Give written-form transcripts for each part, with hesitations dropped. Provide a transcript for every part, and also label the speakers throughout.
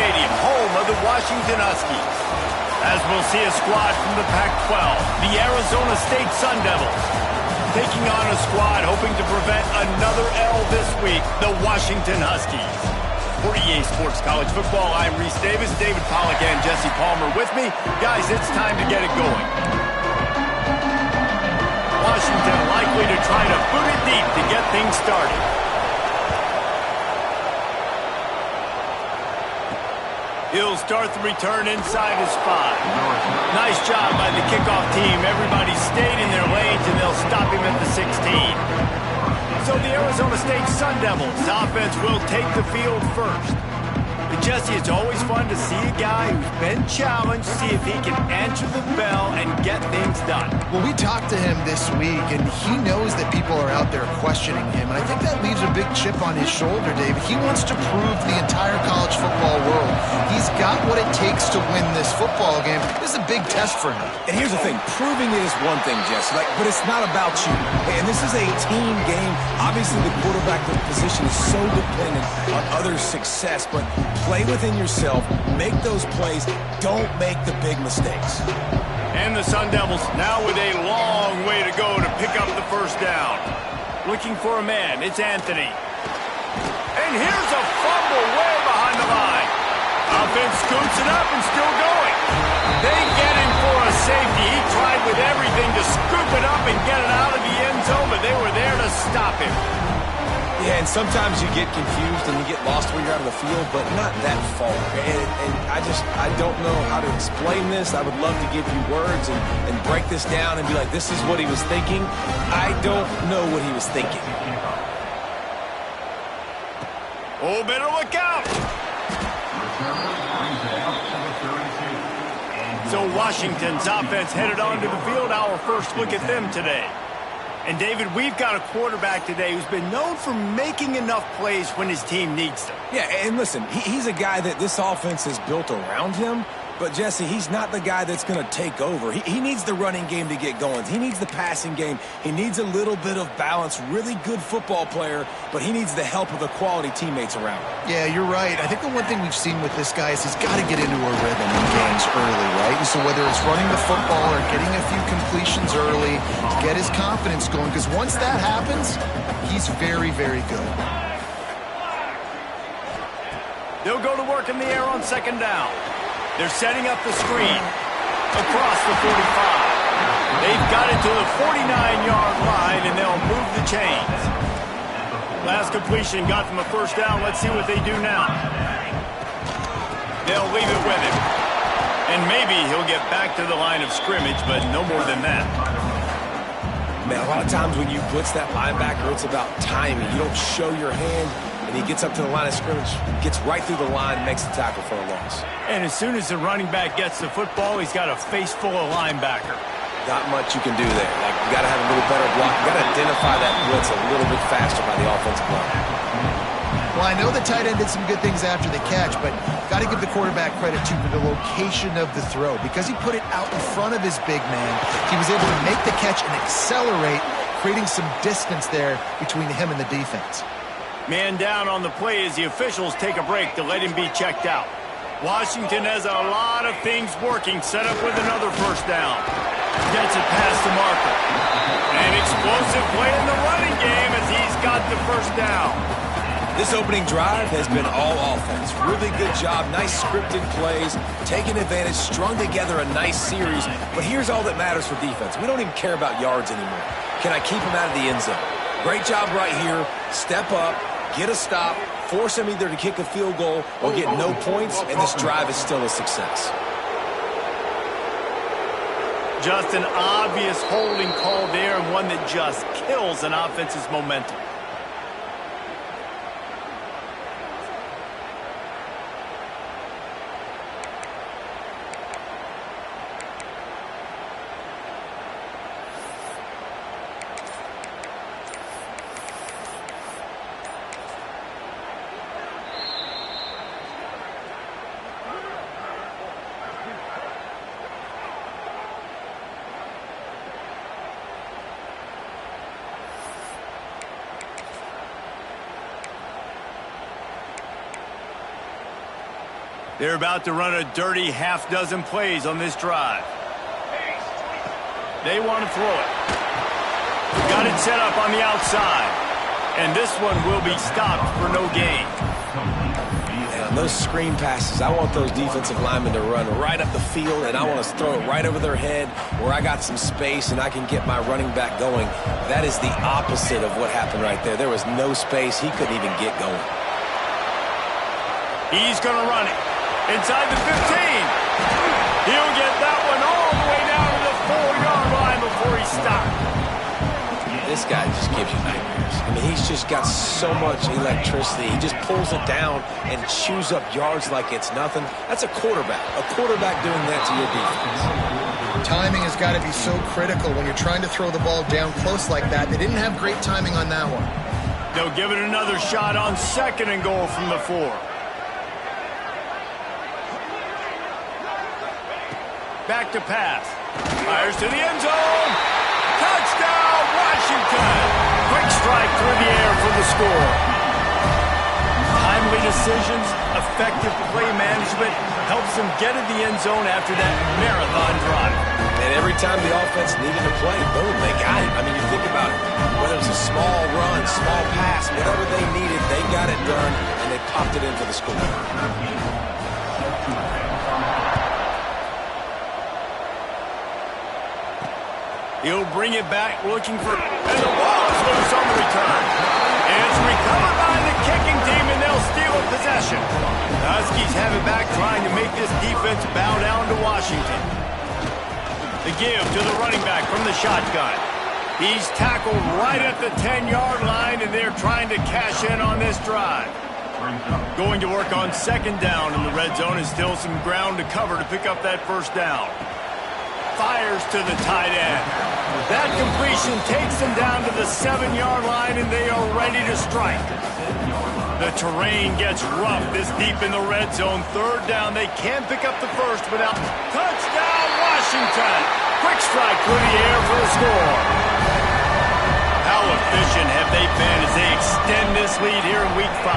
Speaker 1: Stadium, home of the Washington Huskies. As we'll see a squad from the Pac-12, the Arizona State Sun Devils, taking on a squad hoping to prevent another L this week, the Washington Huskies. For EA Sports College Football, I'm Reese Davis, David Pollack, and Jesse Palmer with me. Guys, it's time to get it going. Washington likely to try to boot it deep to get things started. He'll start the return inside his 5. Nice job by the kickoff team. Everybody stayed in their lanes, and they'll stop him at the 16. So the Arizona State Sun Devils offense will take the field first. But Jesse, it's always fun to see a guy who's been challenged, see if he can answer the bell and get things done.
Speaker 2: Well, we talked to him this week, and he knows that people are out there questioning him. And I think that leaves a big chip on his shoulder, David. He wants to prove to the entire college football world he's got what it takes to win this football game. This is a big test for him.
Speaker 3: And here's the thing. Proving it is one thing, Jesse, but it's not about you. And this is a team game. Obviously, the quarterback position is so dependent on others' success, but play within yourself, make those plays, don't make the big mistakes.
Speaker 1: And the Sun Devils now with a long way to go to pick up the first down. Looking for a man, it's Anthony. And here's a fumble way behind the line. Offense scoops it up and still going. They get him for a safety. He tried with everything to scoop it up and get it out of the end zone, but they were there to stop him.
Speaker 3: Yeah, and sometimes you get confused and you get lost when you're out of the field, but not that far. And I don't know how to explain this. I would love to give you words and break this down and be like, this is what he was thinking. I don't know what he was thinking.
Speaker 1: Oh, better look out. So Washington's offense headed onto the field. Our first look at them today. And, David, we've got a quarterback today who's been known for making enough plays when his team needs them.
Speaker 3: Yeah, and listen, he's a guy that this offense is built around him. But, Jesse, he's not the guy that's going to take over. He needs the running game to get going. He needs the passing game. He needs a little bit of balance. Really good football player, but he needs the help of the quality teammates around him.
Speaker 2: Yeah, you're right. I think the one thing we've seen with this guy is he's got to get into a rhythm in games early, right? And so whether it's running the football or getting a few completions early, get his confidence going, because once that happens, he's very, very good.
Speaker 1: They'll go to work in the air on second down. They're setting up the screen across the 45. They've got it to the 49-yard line, and they'll move the chains. Last completion got them a first down. Let's see what they do now. They'll leave it with him. And maybe he'll get back to the line of scrimmage, but no more than that.
Speaker 3: Man, a lot of times when you blitz that linebacker, it's about timing. You don't show your hand. And he gets up to the line of scrimmage, gets right through the line, makes the tackle for a loss.
Speaker 1: And as soon as the running back gets the football, he's got a face full of linebacker.
Speaker 3: Not much you can do there. Like, you got to have a little better block. You got to identify that blitz a little bit faster by the offensive line.
Speaker 2: Well, I know the tight end did some good things after the catch, but got to give the quarterback credit, too, for the location of the throw. Because he put it out in front of his big man, he was able to make the catch and accelerate, creating some distance there between him and the defense.
Speaker 1: Man down on the play as the officials take a break to let him be checked out. Washington has a lot of things working, set up with another first down. Gets it past the marker. An explosive play in the running game as he's got the first down.
Speaker 3: This opening drive has been all offense. Really good job, nice scripted plays, taking advantage, strung together a nice series. But here's all that matters for defense. We don't even care about yards anymore. Can I keep him out of the end zone? Great job right here. Step up. Get a stop, force him either to kick a field goal or get no points, and this drive is still a success.
Speaker 1: Just an obvious holding call there, and one that just kills an offense's momentum. They're about to run a dirty half-dozen plays on this drive. They want to throw it. Got it set up on the outside. And this one will be stopped for no gain.
Speaker 3: And on those screen passes, I want those defensive linemen to run right up the field, and I want to throw it right over their head where I got some space and I can get my running back going. That is the opposite of what happened right there. There was no space. He couldn't even get going.
Speaker 1: He's going to run it. Inside the 15. He'll get that one all the way down to the 4-yard line before he stopped.
Speaker 3: This guy just gives you nightmares. I mean, he's just got so much electricity. He just pulls it down and chews up yards like it's nothing. That's a quarterback. A quarterback doing that to your defense.
Speaker 2: Timing has got to be so critical when you're trying to throw the ball down close like that. They didn't have great timing on that one.
Speaker 1: They'll give it another shot on 2nd and goal from the 4. Back to pass. Fires to the end zone. Touchdown, Washington. Quick strike through the air for the score. Timely decisions, effective play management helps them get in the end zone after that marathon drive.
Speaker 3: And every time the offense needed to play, boom, they got it. I mean, you think about it. Whether it was a small run, small pass, whatever they needed, they got it done, and they popped it in for the score.
Speaker 1: He'll bring it back, looking for... And the ball is loose on the return. And it's recovered by the kicking team, and they'll steal a possession. The Huskies have it back, trying to make this defense bow down to Washington. The give to the running back from the shotgun. He's tackled right at the 10-yard line, and they're trying to cash in on this drive. Going to work on 2nd down in the red zone, and still some ground to cover to pick up that 1st down. Fires to the tight end. That completion takes them down to the 7-yard line, and they are ready to strike. The terrain gets rough this deep in the red zone. 3rd down. They can pick up the 1st without... Touchdown, Washington! Quick strike through the air for the score. How efficient have they been as they extend this lead here in Week 5?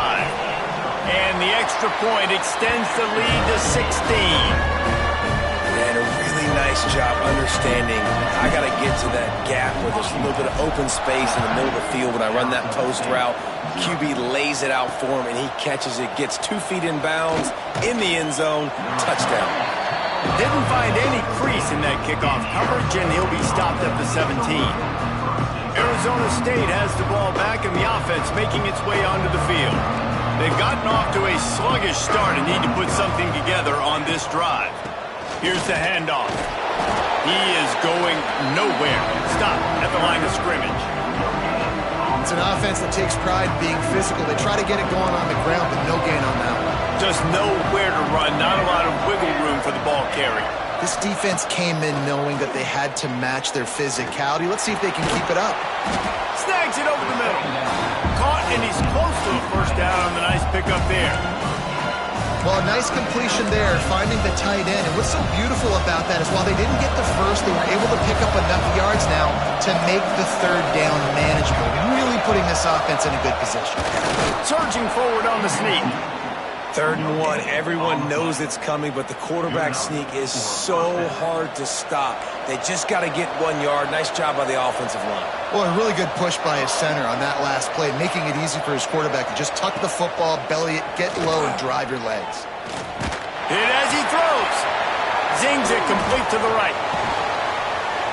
Speaker 1: And the extra point extends the lead to 16.
Speaker 3: And a really nice job understanding I got to get to that gap where there's a little bit of open space in the middle of the field when I run that post route. QB lays it out for him, and he catches it, gets 2 feet in bounds, in the end zone, touchdown.
Speaker 1: Didn't find any crease in that kickoff coverage, and he'll be stopped at the 17. Arizona State has the ball back, and the offense making its way onto the field. They've gotten off to a sluggish start and need to put something together on this drive. Here's the handoff. He is going nowhere. Stop at the line of scrimmage.
Speaker 2: It's an offense that takes pride in being physical. They try to get it going on the ground, but no gain on that one.
Speaker 1: Just nowhere to run. Not a lot of wiggle room for the ball carrier.
Speaker 2: This defense came in knowing that they had to match their physicality. Let's see if they can keep it up.
Speaker 1: Snags it over the middle. Caught, and he's close to a 1st down on the nice pickup there.
Speaker 2: Well, a nice completion there, finding the tight end. And what's so beautiful about that is while they didn't get the 1st, they were able to pick up enough yards now to make the 3rd down manageable. Really putting this offense in a good position.
Speaker 1: Surging forward on the sneak.
Speaker 3: 3rd and 1. Everyone knows it's coming, but the quarterback sneak is so hard to stop. They just got to get 1 yard. Nice job by the offensive line.
Speaker 2: Well, a really good push by his center on that last play, making it easy for his quarterback to just tuck the football, belly it, get low, and drive your legs.
Speaker 1: Hit as he throws. Zings it complete to the right.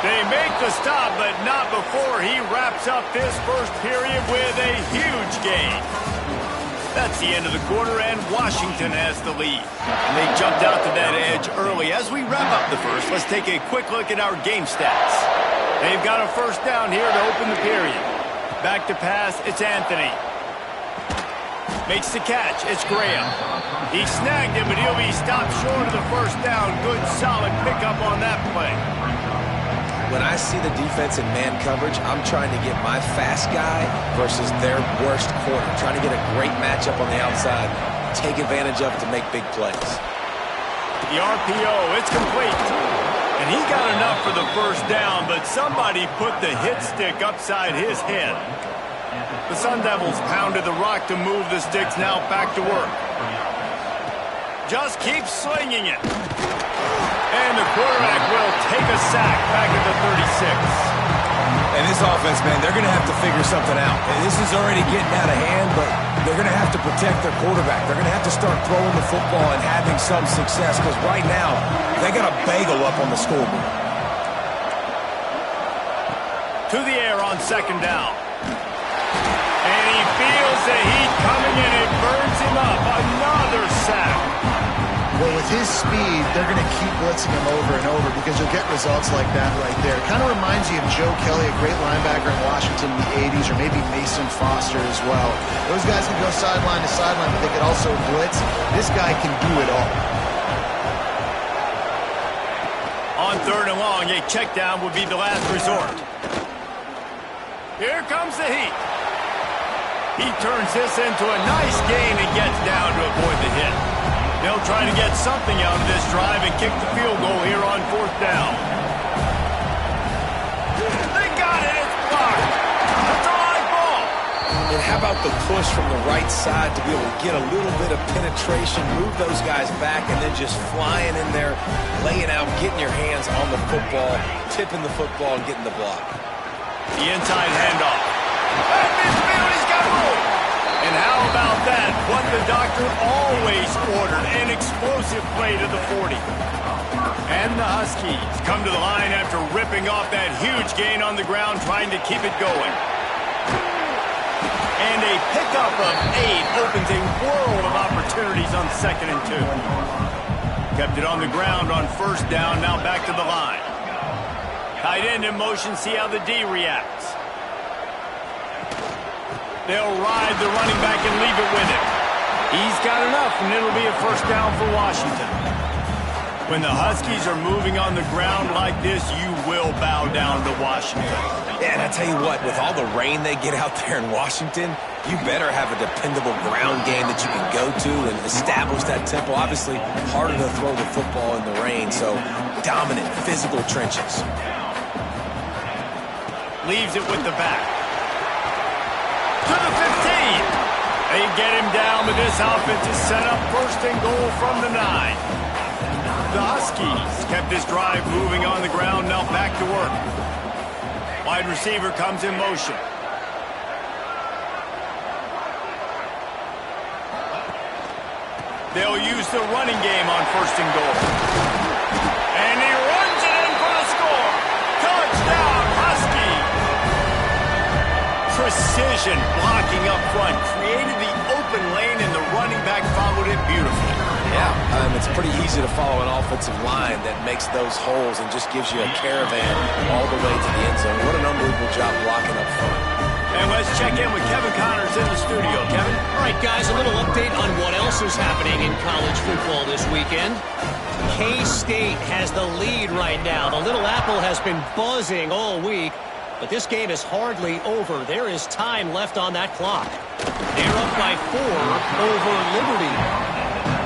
Speaker 1: They make the stop, but not before he wraps up this 1st period with a huge gain. That's the end of the quarter, and Washington has the lead. And they jumped out to that edge early. As we wrap up the 1st, let's take a quick look at our game stats. They've got a 1st down here to open the period. Back to pass, it's Anthony. Makes the catch, it's Graham. He snagged him, but he'll be stopped short of the 1st down. Good, solid pickup on that play.
Speaker 3: When I see the defense in man coverage, I'm trying to get my fast guy versus their worst corner. Trying to get a great matchup on the outside, take advantage of it to make big plays.
Speaker 1: The RPO, it's complete. And he got enough for the 1st down, but somebody put the hit stick upside his head. The Sun Devils pounded the rock to move the sticks, now back to work. Just keep slinging it. And the quarterback will take a sack back at the 36.
Speaker 3: And this offense, man, they're going to have to figure something out. And this is already getting out of hand, but they're going to have to protect their quarterback. They're going to have to start throwing the football and having some success because right now they got a bagel up on the scoreboard.
Speaker 1: To the air on second down. And he feels the heat coming and it burns him up. Another sack.
Speaker 2: Well, with his speed, they're going to keep blitzing him over and over because you'll get results like that right there. It kind of reminds you of Joe Kelly, a great linebacker in Washington in the 80s, or maybe Mason Foster as well. Those guys can go sideline to sideline, but they can also blitz. This guy can do it all.
Speaker 1: On third and long, a check down would be the last resort. Here comes the heat. He turns this into a nice gain and gets down to avoid the hit. They'll try to get something out of this drive and kick the field goal here on fourth down. They got it. It's blocked. That's a high ball.
Speaker 3: And how about the push from the right side to be able to get a little bit of penetration, move those guys back, and then just flying in there, laying out, getting your hands on the football, tipping the football, and getting the block.
Speaker 1: The inside handoff. At midfield, he's got room. And how about that? What the doctor always ordered, an explosive play to the 40. And the Huskies come to the line after ripping off that huge gain on the ground, trying to keep it going. And a pickup of 8 opens a world of opportunities on 2nd and 2. Kept it on the ground on first down, now back to the line. Tight end in motion, see how the D reacts. They'll ride the running back and leave it with him. He's got enough, and it'll be a first down for Washington. When the Huskies are moving on the ground like this, you will bow down to Washington.
Speaker 3: Yeah, and I tell you what, with all the rain they get out there in Washington, you better have a dependable ground game that you can go to and establish that tempo. Obviously, harder to throw the football in the rain, so dominant, physical trenches.
Speaker 1: Leaves it with the back. To the 15. They get him down, but this offense is set up first and goal from the 9. The Huskies kept this drive moving on the ground, now back to work. Wide receiver comes in motion. They'll use the running game on first and goal. And he runs it in for the score. Touchdown, Husky. Precision blocking up front created the open lane, and the running back followed it beautifully.
Speaker 3: Yeah, it's pretty easy to follow an offensive line that makes those holes and just gives you a caravan all the way to the end zone. What an unbelievable job blocking up front.
Speaker 1: And let's check in with Kevin Connors in the studio. Kevin?
Speaker 4: All right, guys, a little update on what else is happening in college football this weekend. K-State has the lead right now. The Little Apple has been buzzing all week, but this game is hardly over. There is time left on that clock. They're up by 4 over Liberty.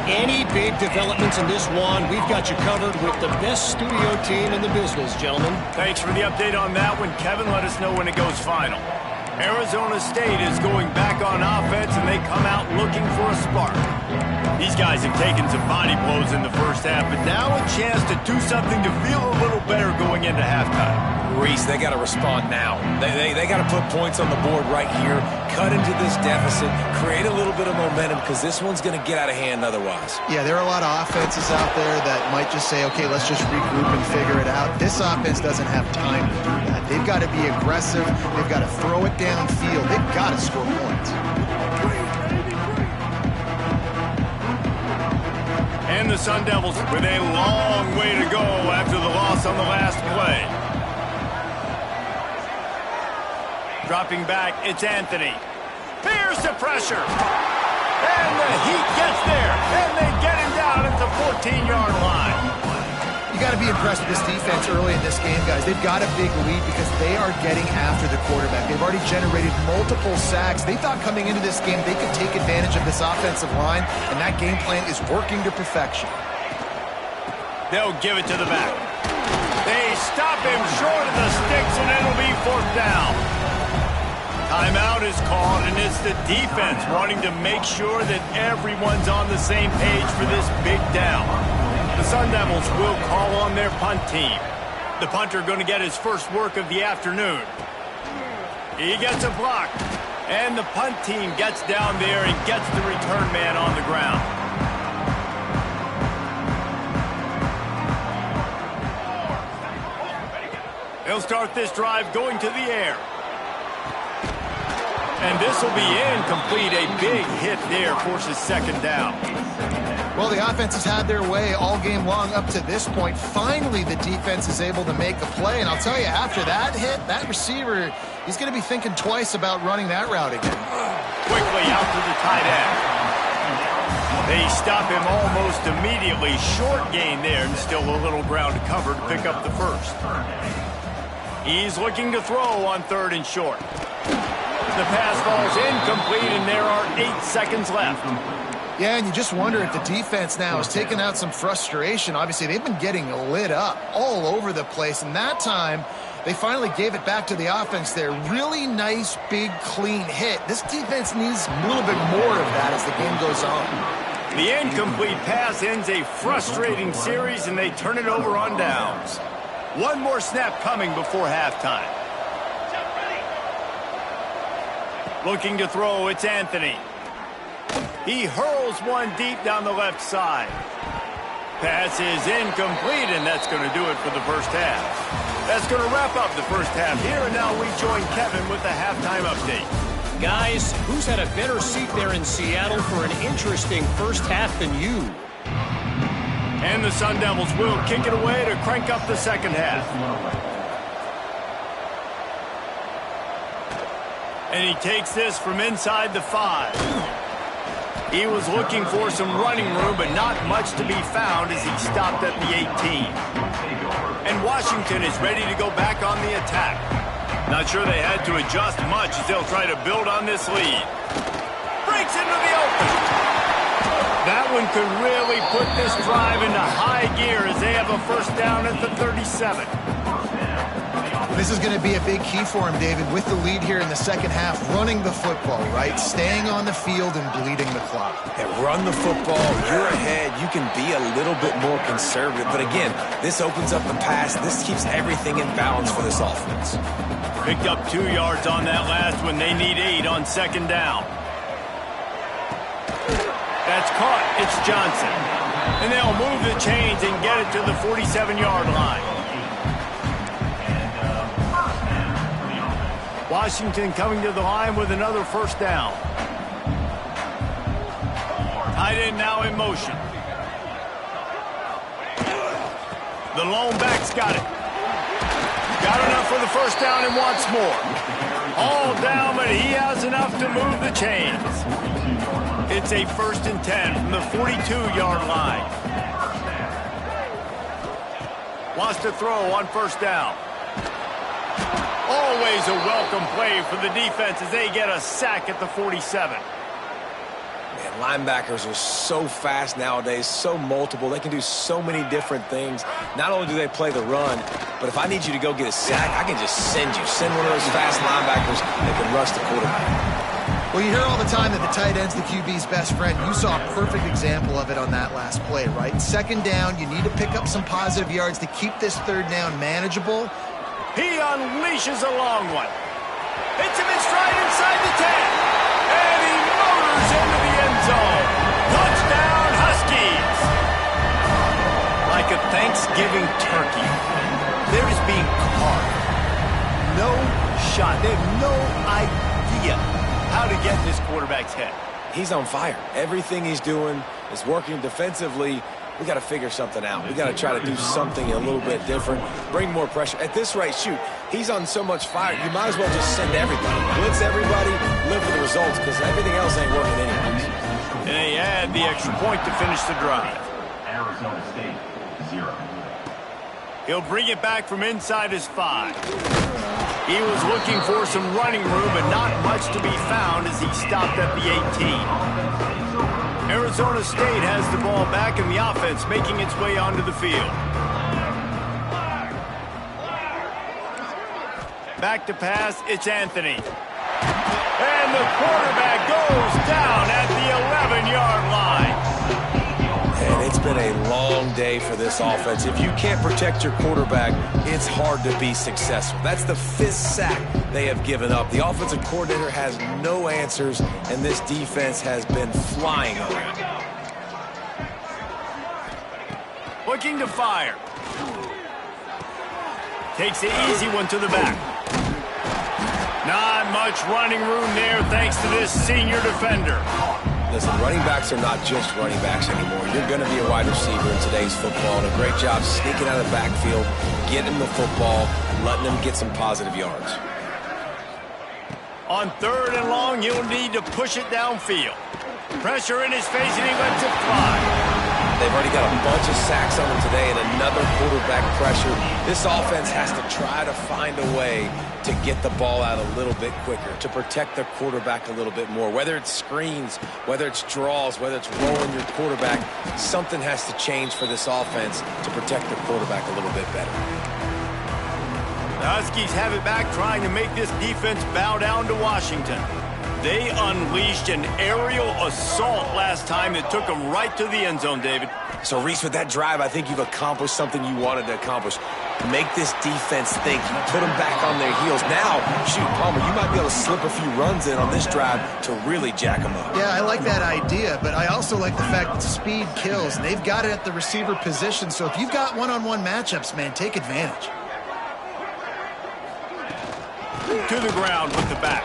Speaker 4: Any big developments in this one, we've got you covered with the best studio team in the business, gentlemen.
Speaker 1: Thanks for the update on that one, Kevin. Let us know when it goes final. Arizona State is going back on offense, and they come out looking for a spark. These guys have taken some body blows in the first half, but now a chance to do something to feel a little better going into halftime.
Speaker 3: Reese, they got to respond now. They got to put points on the board right here, cut into this deficit, create a little bit of momentum, because this one's going to get out of hand otherwise.
Speaker 2: Yeah, there are a lot of offenses out there that might just say, okay, let's just regroup and figure it out. This offense doesn't have time to do that. They've got to be aggressive. They've got to throw it downfield. They've got to score points.
Speaker 1: And the Sun Devils with a long way to go after the loss on the last play. Dropping back, it's Anthony. Here's the pressure. And the Heat gets there. And they get him down at the 14-yard line.
Speaker 2: You got to be impressed with this defense early in this game, guys. They've got a big lead because they are getting after the quarterback. They've already generated multiple sacks. They thought coming into this game they could take advantage of this offensive line, and that game plan is working to perfection.
Speaker 1: They'll give it to the back. They stop him short of the sticks, and it'll be fourth down. Timeout is called, and it's the defense wanting to make sure that everyone's on the same page for this big down. The Sun Devils will call on their punt team. The punter going to get his first work of the afternoon. He gets a block, and the punt team gets down there and gets the return man on the ground. They'll start this drive going to the air. And this will be incomplete. A big hit there forces second down.
Speaker 2: Well, the offense has had their way all game long up to this point. Finally, the defense is able to make a play. And I'll tell you, after that hit, that receiver, he's going to be thinking twice about running that route again.
Speaker 1: Quickly out to the tight end. They stop him almost immediately. Short gain there, and still a little ground to cover to pick up the first. He's looking to throw on 3rd and short. The pass falls incomplete, and there are 8 seconds left.
Speaker 2: Yeah, and you just wonder if the defense now has taken out some frustration. Obviously, they've been getting lit up all over the place, and that time they finally gave it back to the offense there. Really nice, big, clean hit. This defense needs a little bit more of that as the game goes on.
Speaker 1: The incomplete pass ends a frustrating series, and they turn it over on downs. One more snap coming before halftime. Looking to throw, it's Anthony. He hurls one deep down the left side. Pass is incomplete, and that's going to do it for the first half. That's going to wrap up the first half here, and now we join Kevin with the halftime update.
Speaker 4: Guys, who's had a better seat there in Seattle for an interesting first half than you?
Speaker 1: And the Sun Devils will kick it away to crank up the second half. And he takes this from inside the 5. He was looking for some running room, but not much to be found as he stopped at the 18. And Washington is ready to go back on the attack. Not sure they had to adjust much as they'll try to build on this lead. Breaks into the open. That one could really put this drive into high gear as they have a first down at the 37.
Speaker 2: This is going to be a big key for him, David, with the lead here in the second half, running the football, right? Staying on the field and bleeding the clock.
Speaker 3: Yeah, run the football. You're ahead. You can be a little bit more conservative. But again, this opens up the pass. This keeps everything in balance for this offense.
Speaker 1: Picked up 2 yards on that last one. They need 8 on second down. That's caught. It's Johnson. And they'll move the chains and get it to the 47-yard line. Washington coming to the line with another first down. Tight end now in motion. The lone back's got it. Got enough for the first down and wants more. All down, but he has enough to move the chains. It's a 1st and 10 from the 42-yard line. Wants to throw on first down. Always a welcome play for the defense as they get a sack at the 47.
Speaker 3: Man, linebackers are so fast nowadays, so multiple. They can do so many different things. Not only do they play the run, but if I need you to go get a sack, I can just send one of those fast linebackers that can rush the quarterback.
Speaker 2: Well, you hear all the time that the tight end's the QB's best friend. You saw a perfect example of it on that last play, right? Second down, you need to pick up some positive yards to keep this third down manageable.
Speaker 1: He unleashes a long one. Hits him in stride inside the 10. And he motors into the end zone. Touchdown, Huskies. Like a Thanksgiving turkey, there is being carved. No shot. They have no idea how to get in this quarterback's head.
Speaker 3: He's on fire. Everything he's doing is working defensively. We got to figure something out. We got to try to do something a little bit different, bring more pressure. At this rate, shoot, he's on so much fire, you might as well just send everybody. Blitz everybody, live for the results, because everything else ain't working anyways.
Speaker 1: And they add the extra point to finish the drive.
Speaker 5: Arizona State, 0.
Speaker 1: He'll bring it back from inside his 5. He was looking for some running room, but not much to be found as he stopped at the 18. Arizona State has the ball back and the offense making its way onto the field. Back to pass, it's Anthony. And the quarterback goes down at the 11-yard line.
Speaker 3: And it's been a long day for this offense. If you can't protect your quarterback, it's hard to be successful. That's the 5th sack they have given up. The offensive coordinator has no answers, and this defense has been flying around.
Speaker 1: Looking to fire. Takes the easy one to the back. Not much running room there thanks to this senior defender.
Speaker 3: Listen, running backs are not just running backs anymore. You're going to be a wide receiver in today's football, and a great job sneaking out of the backfield, getting the football, letting them get some positive yards.
Speaker 1: On 3rd and long, he'll need to push it downfield. Pressure in his face, and he lets it fly.
Speaker 3: They've already got a bunch of sacks on them today and another quarterback pressure. This offense has to try to find a way to get the ball out a little bit quicker, to protect the quarterback a little bit more. Whether it's screens, whether it's draws, whether it's rolling your quarterback, something has to change for this offense to protect the quarterback a little bit better.
Speaker 1: The Huskies have it back, trying to make this defense bow down to Washington. They unleashed an aerial assault last time that took them right to the end zone, David.
Speaker 3: So, Reese, with that drive, I think you've accomplished something you wanted to accomplish. Make this defense think. You put them back on their heels. Now, shoot, Palmer, you might be able to slip a few runs in on this drive to really jack them up.
Speaker 2: Yeah, I like that idea, but I also like the fact that speed kills. They've got it at the receiver position, so if you've got one-on-one matchups, man, take advantage.
Speaker 1: To the ground with the back.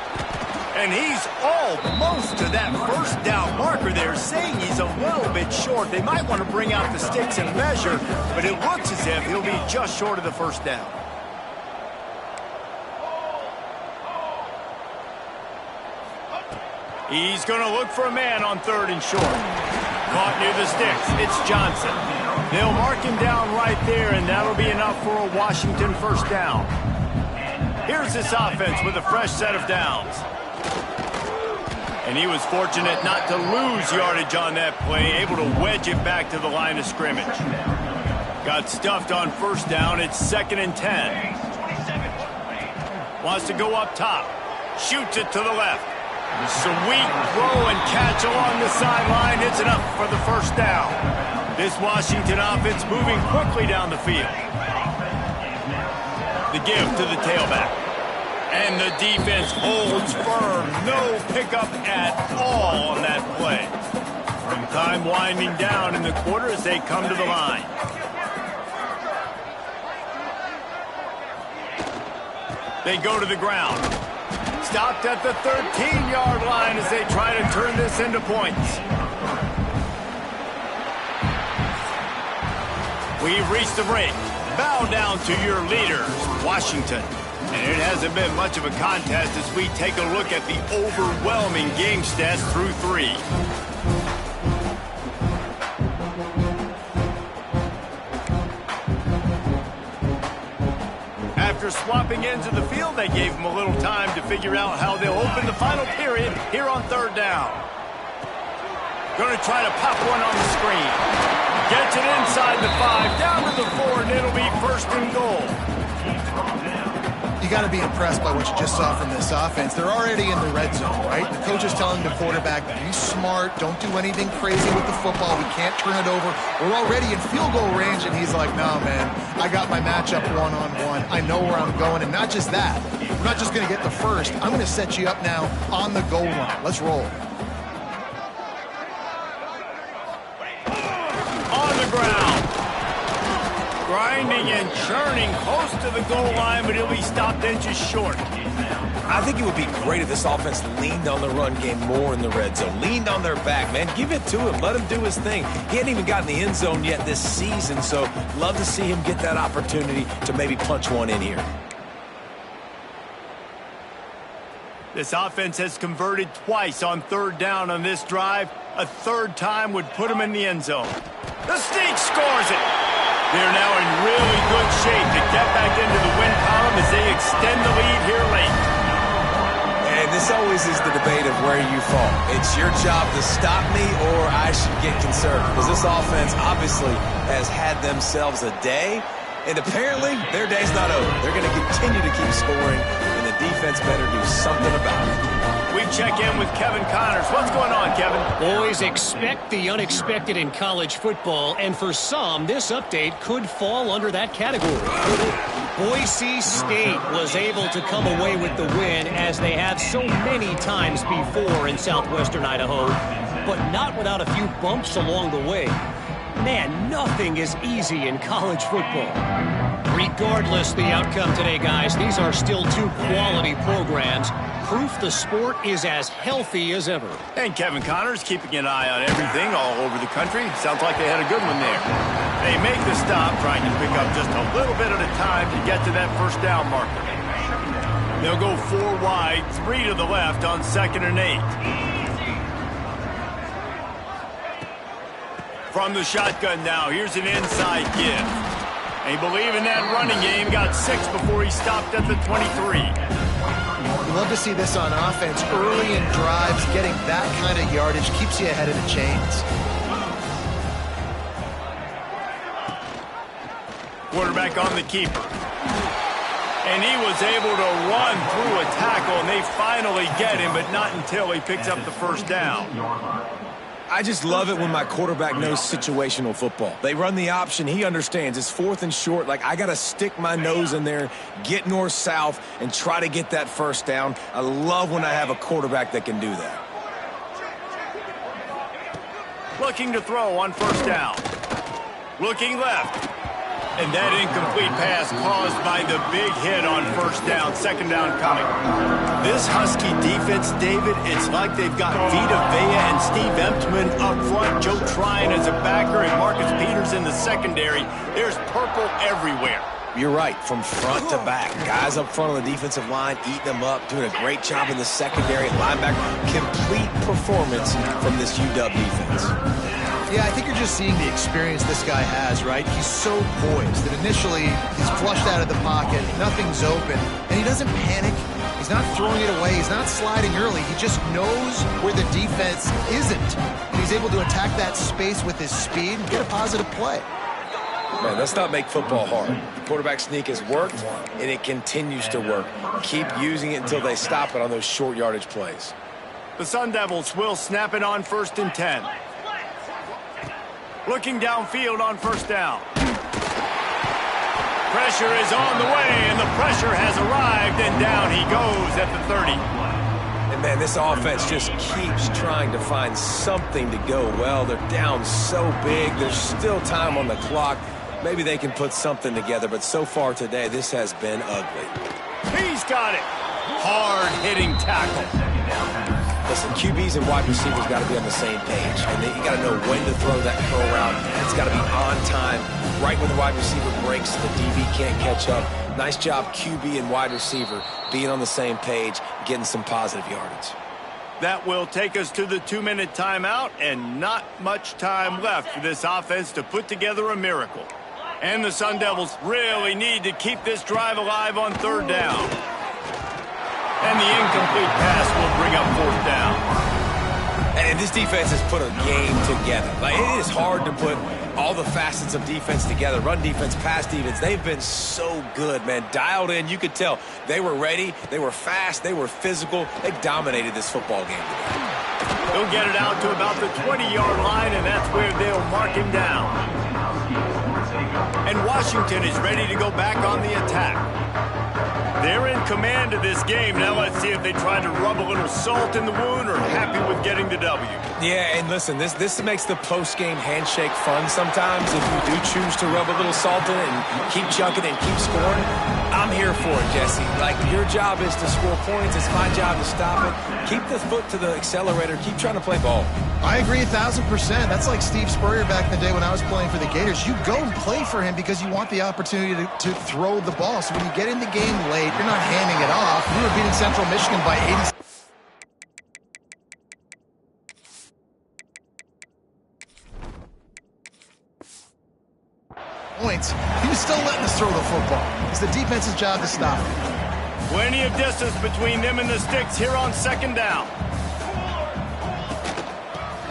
Speaker 1: And he's almost to that first down marker there, saying he's a little bit short. They might want to bring out the sticks and measure, but it looks as if he'll be just short of the first down. He's going to look for a man on 3rd and short. Caught near the sticks. It's Johnson. They'll mark him down right there, and that'll be enough for a Washington first down. Here's this offense with a fresh set of downs. And he was fortunate not to lose yardage on that play, able to wedge it back to the line of scrimmage. Got stuffed on first down. It's 2nd and 10. Wants to go up top. Shoots it to the left. Sweet throw and catch along the sideline. It's enough for the first down. This Washington offense moving quickly down the field. The give to the tailback. And the defense holds firm. No pickup at all on that play. Time winding down in the quarter as they come to the line. They go to the ground. Stopped at the 13-yard line as they try to turn this into points. We've reached the break. Bow down to your leaders, Washington. And it hasn't been much of a contest as we take a look at the overwhelming game stats through 3. After swapping ends of the field, they gave them a little time to figure out how they'll open the final period here on 3rd down. Going to try to pop one on the screen. Gets it inside the 5, down to the 4, and it'll be 1st and goal.
Speaker 2: You got to be impressed by what you just saw from this offense. They're already in the red zone, right? The coach is telling the quarterback, be smart, don't do anything crazy with the football. We can't turn it over. We're already in field goal range, and he's like, no, man, I got my matchup one-on-one. I know where I'm going, and not just that. We're not just going to get the first. I'm going to set you up now on the goal line. Let's roll.
Speaker 1: On the ground. Grinding and churning close to the goal line, but he'll be stopped inches short.
Speaker 3: I think it would be great if this offense leaned on the run game more in the red zone. Leaned on their back, man. Give it to him. Let him do his thing. He hadn't even gotten the end zone yet this season, so love to see him get that opportunity to maybe punch one in here.
Speaker 1: This offense has converted twice on 3rd down on this drive. A 3rd time would put him in the end zone. The Sneak scores it. They're now in really good shape to get back into the win column as they extend the lead here late.
Speaker 3: And this always is the debate of where you fall. It's your job to stop me or I should get concerned. Because this offense obviously has had themselves a day. And apparently their day's not over. They're going to continue to keep scoring. And the defense better do something about it.
Speaker 1: We We check in with Kevin Connors. What's going on, Kevin?
Speaker 4: Boys, expect the unexpected in college football, and for some, this update could fall under that category. Boise State was able to come away with the win, as they have so many times before in southwestern Idaho, but not without a few bumps along the way. Man, nothing is easy in college football. Regardless the outcome today, guys, these are still two quality programs. Proof the sport is as healthy as ever.
Speaker 1: And Kevin Connors keeping an eye on everything all over the country. Sounds like they had a good one there. They make the stop, trying to pick up just a little bit at a time to get to that first down marker. They'll go 4 wide, 3 to the left on 2nd and 8. From the shotgun now, here's an inside give. They believe in that running game, got 6 before he stopped at the 23.
Speaker 2: You love to see this on offense. Early in drives, getting that kind of yardage keeps you ahead of the chains.
Speaker 1: Quarterback on the keeper. And he was able to run through a tackle, and they finally get him, but not until he picks up the first down.
Speaker 3: I just love it when my quarterback knows situational football. They run the option. He understands. It's 4th and short. Like, I got to stick my nose in there, get north-south, and try to get that first down. I love when I have a quarterback that can do that.
Speaker 1: Looking to throw on first down. Looking left. And that incomplete pass caused by the big hit on first down. 2nd down coming. This Husky defense, David, it's like they've got Vita Vea and Steve Emptman up front, Joe Tryon as a backer, and Marcus Peters in the secondary. There's purple everywhere.
Speaker 3: You're right, from front to back. Guys up front on the defensive line, eating them up, doing a great job in the secondary, linebacker. Complete performance from this UW defense.
Speaker 2: Yeah, I think you're just seeing the experience this guy has, right? He's so poised that initially he's flushed out of the pocket, nothing's open, and he doesn't panic. He's not throwing it away. He's not sliding early. He just knows where the defense isn't. And he's able to attack that space with his speed and get a positive play.
Speaker 3: Man, let's not make football hard. The quarterback sneak has worked, and it continues to work. Keep using it until they stop it on those short yardage plays.
Speaker 1: The Sun Devils will snap it on 1st and 10. Looking downfield on first down. Pressure is on the way, and the pressure has arrived, and down he goes at the 30.
Speaker 3: And, man, this offense just keeps trying to find something to go well. They're down so big. There's still time on the clock. Maybe they can put something together, but so far today, this has been ugly.
Speaker 1: He's got it. Hard-hitting tackle.
Speaker 3: Listen, QBs and wide receivers got to be on the same page. And you got to know when to throw that curl route. It's got to be on time. Right when the wide receiver breaks, the DB can't catch up. Nice job, QB and wide receiver, being on the same page, getting some positive yardage.
Speaker 1: That will take us to the 2-minute timeout, and not much time left for this offense to put together a miracle. And the Sun Devils really need to keep this drive alive on 3rd down. And the incomplete pass will bring up 4th down.
Speaker 3: And this defense has put a game together. Like, it is hard to put all the facets of defense together. Run defense, pass defense. They've been so good, man. Dialed in. You could tell they were ready. They were fast. They were physical. They dominated this football game today.
Speaker 1: They'll get it out to about the 20-yard line, and that's where they'll mark him down. And Washington is ready to go back on the attack. They're in command of this game. Now let's see if they try to rub a little salt in the wound or happy with getting the W.
Speaker 3: Yeah, and listen, this makes the post-game handshake fun sometimes. If you do choose to rub a little salt in it and keep chunking and keep scoring, I'm here for it, Jesse. Like, your job is to score points. It's my job to stop it. Keep the foot to the accelerator. Keep trying to play ball.
Speaker 2: I agree 1,000%. That's like Steve Spurrier back in the day when I was playing for the Gators. You go and play for him because you want the opportunity to throw the ball. So when you get in the game late, you're not handing it off. We were beating Central Michigan by 80. Points. He was still letting us throw the football. It's the defense's job to stop it.
Speaker 1: Plenty of distance between them and the sticks here on 2nd down.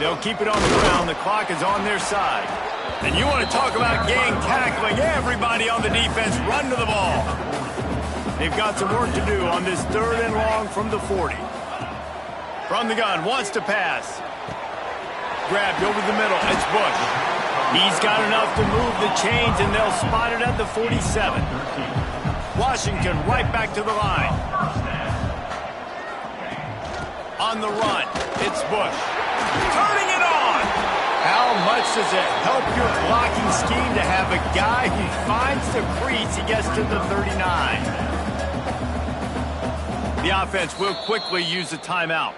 Speaker 1: They'll keep it on the ground. The clock is on their side. And you want to talk about gang tackling. Everybody on the defense run to the ball. They've got some work to do on this 3rd and long from the 40. From the gun, wants to pass. Grabbed over the middle, it's Bush. He's got enough to move the chains, and they'll spot it at the 47. Washington right back to the line. On the run, it's Bush. Turning it on! How much does it help your blocking scheme to have a guy who finds the crease, he gets to the 39. The offense will quickly use a timeout.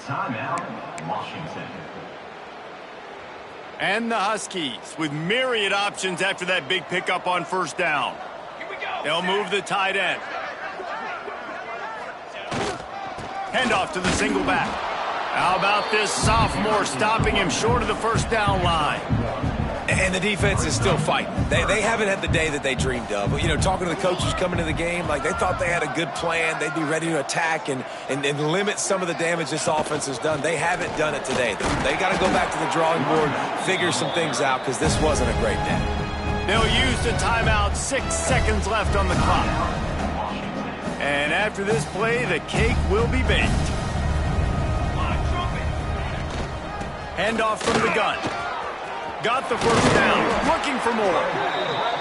Speaker 5: Timeout, Washington.
Speaker 1: And the Huskies with myriad options after that big pickup on first down. They'll move the tight end. Handoff to the single back. How about this sophomore stopping him short of the first down line?
Speaker 3: And the defense is still fighting. They haven't had the day that they dreamed of. You know, talking to the coaches coming to the game, like they thought they had a good plan. They'd be ready to attack and limit some of the damage this offense has done. They haven't done it today. They got to go back to the drawing board, figure some things out, because this wasn't a great day.
Speaker 1: They'll use the timeout. 6 seconds left on the clock. And after this play, the cake will be baked. Handoff from the gun. Got the first down, looking for more.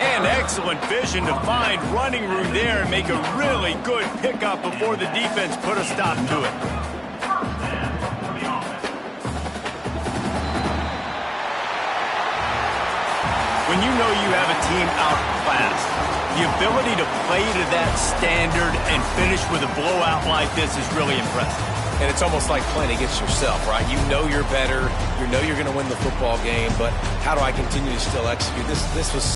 Speaker 1: And excellent vision to find running room there and make a really good pickup before the defense put a stop to it. When you know you have a team outclassed, the ability to play to that standard and finish with a blowout like this is really impressive.
Speaker 3: And it's almost like playing against yourself, right? You know you're better. You know you're going to win the football game, but how do I continue to still execute? This was